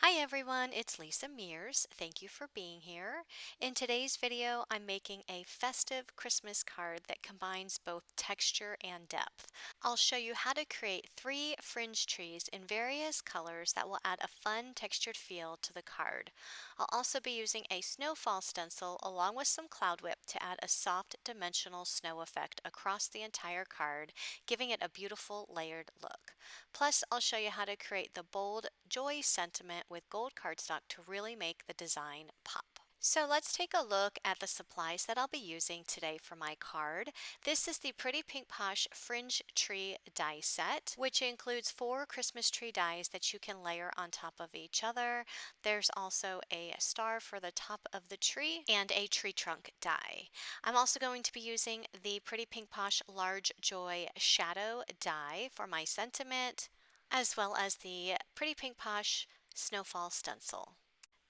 Hi everyone, it's Lisa Mears. Thank you for being here. In today's video, I'm making a festive Christmas card that combines both texture and depth. I'll show you how to create 3 fringe trees in various colors that will add a fun textured feel to the card. I'll also be using a snowfall stencil along with some cloud whip to add a soft dimensional snow effect across the entire card, giving it a beautiful layered look. Plus, I'll show you how to create the bold joy sentiment with gold cardstock to really make the design pop. So let's take a look at the supplies that I'll be using today for my card. This is the Pretty Pink Posh Fringe Tree die set, which includes 4 Christmas tree dies that you can layer on top of each other. There's also a star for the top of the tree and a tree trunk die. I'm also going to be using the Pretty Pink Posh Large Joy Shadow die for my sentiment, as well as the Pretty Pink Posh Snowfall stencil.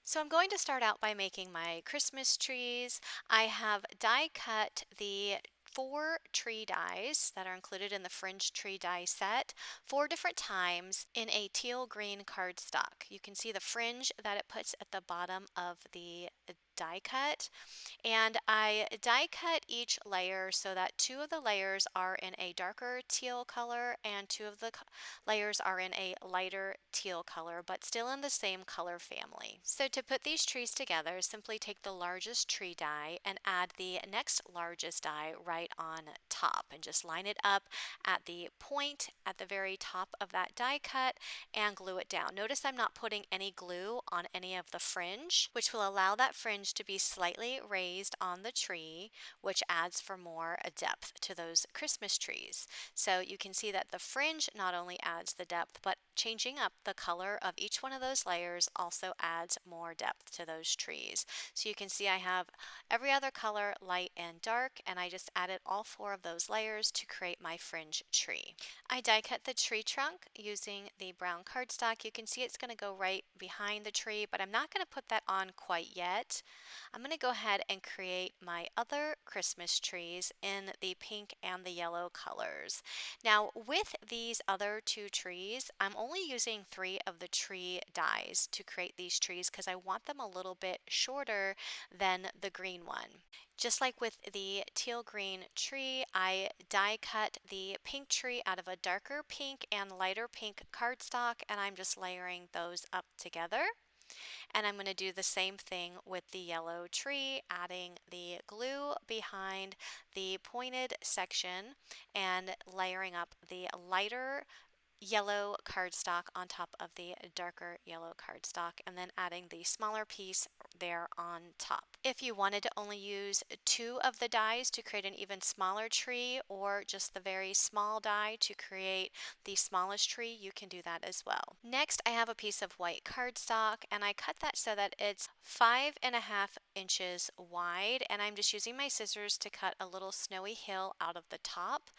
So I'm going to start out by making my Christmas trees. I have die cut the 4 tree dies that are included in the Fringe tree die set 4 different times in a teal green cardstock. You can see the fringe that it puts at the bottom of the die cut, and I die cut each layer so that 2 of the layers are in a darker teal color and 2 of the layers are in a lighter teal color, but still in the same color family. So to put these trees together, simply take the largest tree die and add the next largest die right on top and just line it up at the point at the very top of that die cut and glue it down. Notice I'm not putting any glue on any of the fringe, which will allow that fringe to be slightly raised on the tree, which adds for more depth to those Christmas trees. So you can see that the fringe not only adds the depth, but changing up the color of each one of those layers also adds more depth to those trees. So you can see I have every other color, light and dark, and I just added all 4 of those layers to create my fringe tree. I die cut the tree trunk using the brown cardstock. You can see it's going to go right behind the tree, but I'm not going to put that on quite yet. I'm going to go ahead and create my other Christmas trees in the pink and the yellow colors. Now with these other 2 trees, I'm only using 3 of the tree dies to create these trees because I want them a little bit shorter than the green one. Just like with the teal green tree, I die cut the pink tree out of a darker pink and lighter pink cardstock, and I'm just layering those up together. And I'm going to do the same thing with the yellow tree, adding the glue behind the pointed section and layering up the lighter yellow cardstock on top of the darker yellow cardstock, and then adding the smaller piece there on top. If you wanted to only use 2 of the dies to create an even smaller tree, or just the very small die to create the smallest tree, you can do that as well. Next, I have a piece of white cardstock, and I cut that so that it's 5.5 inches wide, and I'm just using my scissors to cut a little snowy hill out of the top.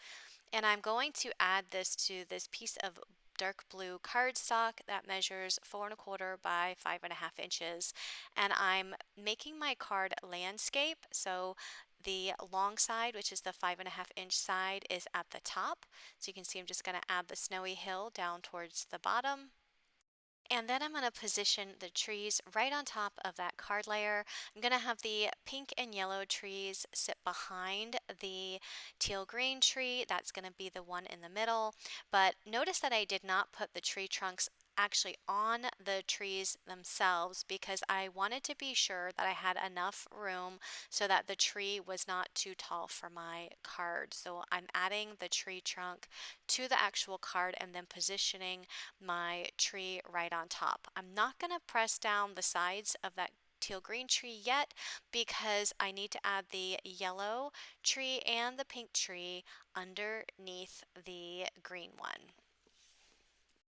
And I'm going to add this to this piece of dark blue cardstock that measures 4.25 by 5.5 inches. And I'm making my card landscape. So the long side, which is the 5.5 inch side, is at the top. So you can see I'm just going to add the snowy hill down towards the bottom. And then I'm going to position the trees right on top of that card layer. I'm going to have the pink and yellow trees sit behind the teal green tree. That's going to be the one in the middle. But notice that I did not put the tree trunks actually on the trees themselves because I wanted to be sure that I had enough room so that the tree was not too tall for my card. So I'm adding the tree trunk to the actual card and then positioning my tree right on top. I'm not going to press down the sides of that teal green tree yet because I need to add the yellow tree and the pink tree underneath the green one.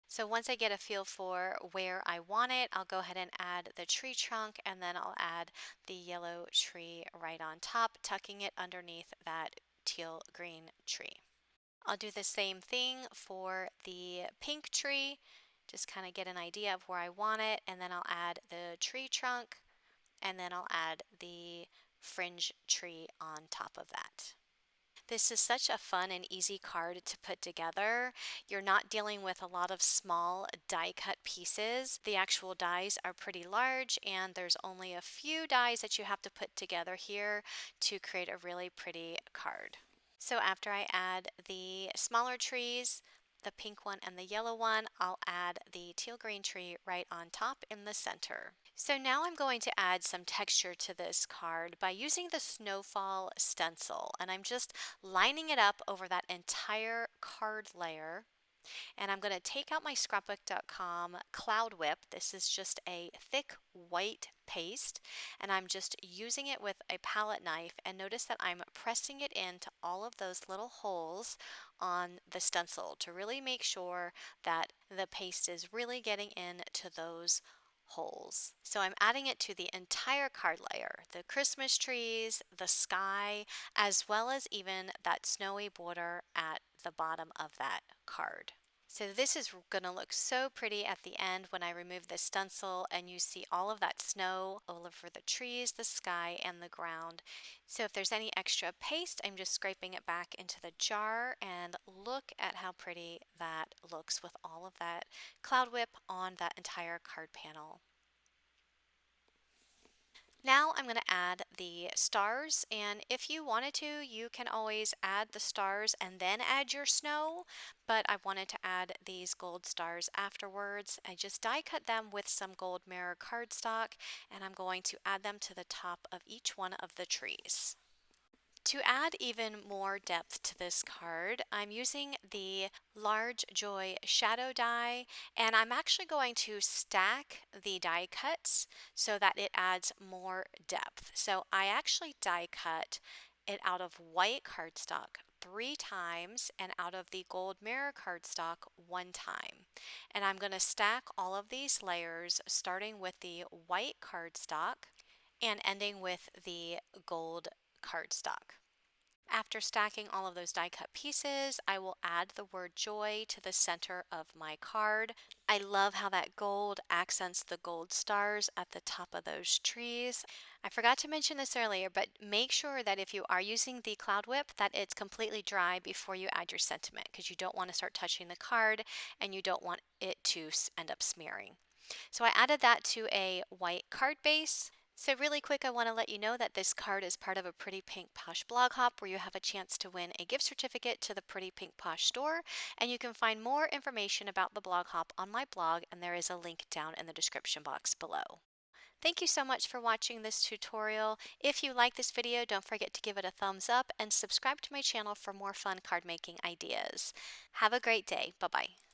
So once I get a feel for where I want it, I'll go ahead and add the tree trunk, and then I'll add the yellow tree right on top, tucking it underneath that teal green tree. I'll do the same thing for the pink tree, just kind of get an idea of where I want it, and then I'll add the tree trunk, and then I'll add the fringe tree on top of that. This is such a fun and easy card to put together. You're not dealing with a lot of small die cut pieces. The actual dies are pretty large and there's only a few dies that you have to put together here to create a really pretty card. So after I add the smaller trees, the pink one and the yellow one, I'll add the teal green tree right on top in the center. So now I'm going to add some texture to this card by using the Snowfall stencil, and I'm just lining it up over that entire card layer. And I'm going to take out my scrapbook.com Cloud Whip. This is just a thick white paste, and I'm just using it with a palette knife, and notice that I'm pressing it into all of those little holes on the stencil to really make sure that the paste is really getting into those holes. So I'm adding it to the entire card layer, the Christmas trees, the sky, as well as even that snowy border at the bottom of that card. So this is going to look so pretty at the end when I remove the stencil and you see all of that snow all over the trees, the sky, and the ground. So if there's any extra paste, I'm just scraping it back into the jar, and look at how pretty that looks with all of that Cloud Whip on that entire card panel. Now I'm going to add the stars, and if you wanted to, you can always add the stars and then add your snow, but I wanted to add these gold stars afterwards. I just die cut them with some gold mirror cardstock, and I'm going to add them to the top of each one of the trees. To add even more depth to this card, I'm using the Large Joy Shadow die, and I'm actually going to stack the die cuts so that it adds more depth. So I actually die cut it out of white cardstock 3 times and out of the gold mirror cardstock 1 time. And I'm going to stack all of these layers starting with the white cardstock and ending with the gold cardstock. After stacking all of those die cut pieces, I will add the word joy to the center of my card. I love how that gold accents the gold stars at the top of those trees. I forgot to mention this earlier, but make sure that if you are using the Cloud Whip that it's completely dry before you add your sentiment, because you don't want to start touching the card and you don't want it to end up smearing. So I added that to a white card base. So really quick, I want to let you know that this card is part of a Pretty Pink Posh blog hop where you have a chance to win a gift certificate to the Pretty Pink Posh store, and you can find more information about the blog hop on my blog, and there is a link down in the description box below. Thank you so much for watching this tutorial. If you like this video, don't forget to give it a thumbs up and subscribe to my channel for more fun card making ideas. Have a great day. Bye-bye.